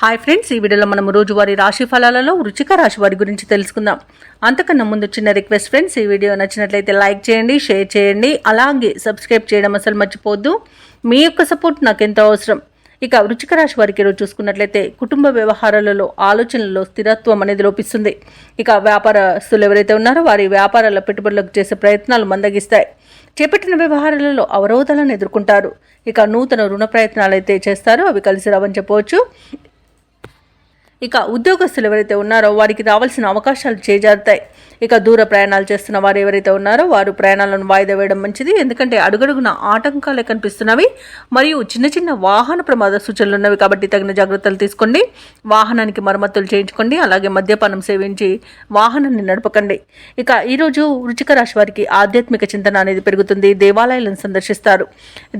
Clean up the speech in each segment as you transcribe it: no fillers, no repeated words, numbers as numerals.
Hi friends, ఈ వీడియోలో మనం రోజువారీ రాశి ఫలాలలో వృశ్చిక రాశి వారి గురించి తెలుసుకుందాం. అంతకన్నా ముందు చిన్న రిక్వెస్ట్ ఫ్రెండ్స్, ఈ వీడియో నచ్చినట్లయితే లైక్ చేయండి, షేర్ చేయండి, అలాగే సబ్స్క్రైబ్ చేయడం అసలు మర్చిపోవద్దు. మీ యొక్క సపోర్ట్ నాకు ఎంతో అవసరం. ఇక వృశ్చిక రాశి వారికి ఈరోజు చూసుకున్నట్లయితే కుటుంబ వ్యవహారాలలో ఆలోచనలలో స్థిరత్వం అనేది లోపిస్తుంది. ఇక వ్యాపారస్తులు ఎవరైతే ఉన్నారో వారి వ్యాపారాల పెట్టుబడులకు చేసే ప్రయత్నాలు మందగిస్తాయి. చేపట్టిన వ్యవహారాలలో అవరోధాలను ఎదుర్కొంటారు. ఇక నూతన రుణ ప్రయత్నాలు అయితే చేస్తారో అవి కలిసి రావని చెప్పవచ్చు. ఇక ఉద్యోగస్తులు ఎవరైతే ఉన్నారో వారికి రావాల్సిన అవకాశాలు చేజారుతాయి. ఇక దూర ప్రయాణాలు చేస్తున్న వారు ఎవరైతే ఉన్నారో వారు ప్రయాణాలను వాయిదా వేయడం మంచిది. ఎందుకంటే అడుగడుగున ఆటంకాలే కనిపిస్తున్నవి మరియు చిన్న చిన్న వాహన ప్రమాద సూచనలు ఉన్నవి. కాబట్టి తగిన జాగ్రత్తలు తీసుకోండి. వాహనానికి మరమ్మతులు చేయించుకోండి. అలాగే మద్యపానం సేవించి వాహనాన్ని నడపకండి. ఇక ఈరోజు వృశ్చిక రాశి వారికి ఆధ్యాత్మిక చింతన అనేది పెరుగుతుంది. దేవాలయాలను సందర్శిస్తారు.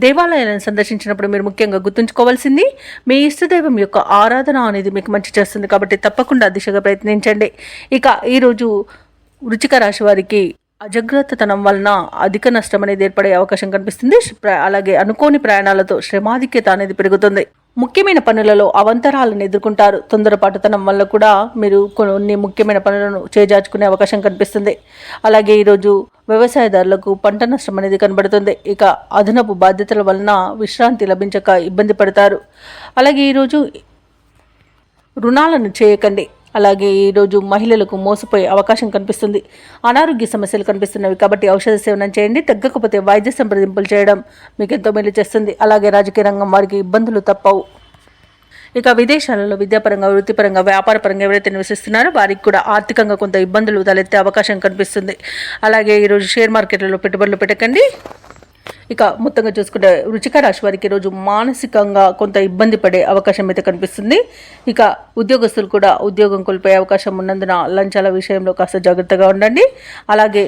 దేవాలయాలను సందర్శించినప్పుడు మీరు ముఖ్యంగా గుర్తుంచుకోవాల్సింది మీ ఇష్టదైవం యొక్క ఆరాధన అనేది మీకు మంచి చేస్తుంది. కాబట్టి తప్పకుండా దిశగా ప్రయత్నించండి. ఇక ఈరోజు వృశ్చిక రాశి వారికి అజాగ్రత్తతనం వలన అధిక నష్టం అనేది ఏర్పడే అవకాశం కనిపిస్తుంది. అలాగే అనుకోని ప్రయాణాలతో శ్రమాధిక్యత అనేది పెరుగుతుంది. ముఖ్యమైన పనులలో అవంతరాలను ఎదుర్కొంటారు. తొందరపాటుతనం వల్ల కూడా మీరు కొన్ని ముఖ్యమైన పనులను చేజార్చుకునే అవకాశం కనిపిస్తుంది. అలాగే ఈరోజు వ్యవసాయదారులకు పంట నష్టం అనేది కనబడుతుంది. ఇక అదనపు బాధ్యతల వలన విశ్రాంతి లభించక ఇబ్బంది పడతారు. అలాగే ఈరోజు రుణాలను చేయకండి. అలాగే ఈరోజు మహిళలకు మోసపోయే అవకాశం కనిపిస్తుంది. అనారోగ్య సమస్యలు కనిపిస్తున్నవి కాబట్టి ఔషధ సేవనం చేయండి. తగ్గకపోతే వైద్య సంప్రదింపులు చేయడం మీకు ఎంతో మేలు చేస్తుంది. అలాగే రాజకీయ రంగం వారికి ఇబ్బందులు తప్పవు. ఇక విదేశాలలో విద్యాపరంగా, వృత్తిపరంగా, వ్యాపారపరంగా ఎవరైతే నివసిస్తున్నారో వారికి కూడా ఆర్థికంగా కొంత ఇబ్బందులు తలెత్తే అవకాశం కనిపిస్తుంది. అలాగే ఈరోజు షేర్ మార్కెట్లలో పెట్టుబడులు పెట్టకండి. ఇక మొత్తంగా చూసుకుంటే వృశ్చిక రాశి వారికి ఈరోజు మానసికంగా కొంత ఇబ్బంది పడే అవకాశం అయితే కనిపిస్తుంది. ఇక ఉద్యోగస్తులు కూడా ఉద్యోగం కోల్పోయే అవకాశం ఉన్నందున లంచాల విషయంలో కాస్త జాగ్రత్తగా ఉండండి. అలాగే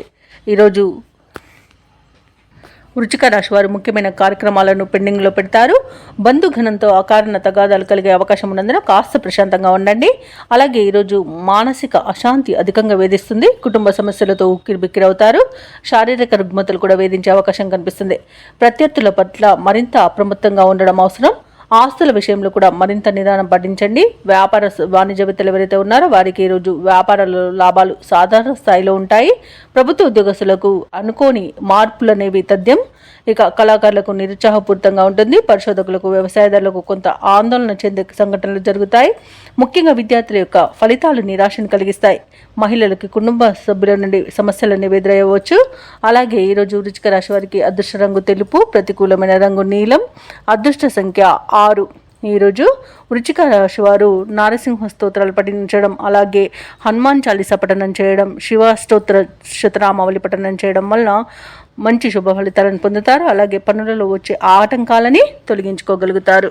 ఈరోజు వృశ్చిక రాశి వారు ముఖ్యమైన కార్యక్రమాలను పెండింగ్లో పెడతారు. బంధుఘనంతో అకారణ తగాదాలు కలిగే అవకాశం ఉన్నందున కాస్త ప్రశాంతంగా ఉండండి. అలాగే ఈరోజు మానసిక అశాంతి అధికంగా వేధిస్తుంది. కుటుంబ సమస్యలతో ఉక్కిరిబిక్కిరవుతారు. శారీరక రుగ్మతలు కూడా వేధించే అవకాశం కనిపిస్తుంది. ప్రత్యర్థుల పట్ల మరింత అప్రమత్తంగా ఉండడం అవసరం. ఆస్తుల విషయంలో కూడా మరింత నిదానం పాటించండి. వ్యాపార వాణిజ్యవేత్తలు ఎవరైతే ఉన్నారో వారికి ఈరోజు వ్యాపారాల లాభాలు సాధారణ స్థాయిలో ఉంటాయి. ప్రభుత్వ ఉద్యోగస్తులకు అనుకోని మార్పులు అనేవి తథ్యం. ఇక కళాకారులకు నిరుత్సాహపూరితంగా ఉంటుంది. పరిశోధకులకు, వ్యవసాయదారులకు కొంత ఆందోళన చెందే సంఘటనలు జరుగుతాయి. ముఖ్యంగా విద్యార్థుల యొక్క ఫలితాలు నిరాశను కలిగిస్తాయి. మహిళలకి కుటుంబ సభ్యుల నుండి సమస్యలను ఎదురయ్యవచ్చు. అలాగే ఈరోజు వృశ్చిక రాశి వారికి అదృష్ట రంగు తెలుపు, ప్రతికూలమైన రంగు నీలం, అదృష్ట సంఖ్య 6. ఈరోజు వృశ్చిక రాశి వారు నారసింహ స్తోత్రాలు పఠించడం, అలాగే హనుమాన్ చాలీసా పఠనం చేయడం, శివ స్తోత్ర శతనామావళి పఠనం చేయడం వలన మంచి శుభ ఫలితాలను పొందుతారు. అలాగే పనులలో వచ్చే ఆటంకాలని తొలగించుకోగలుగుతారు.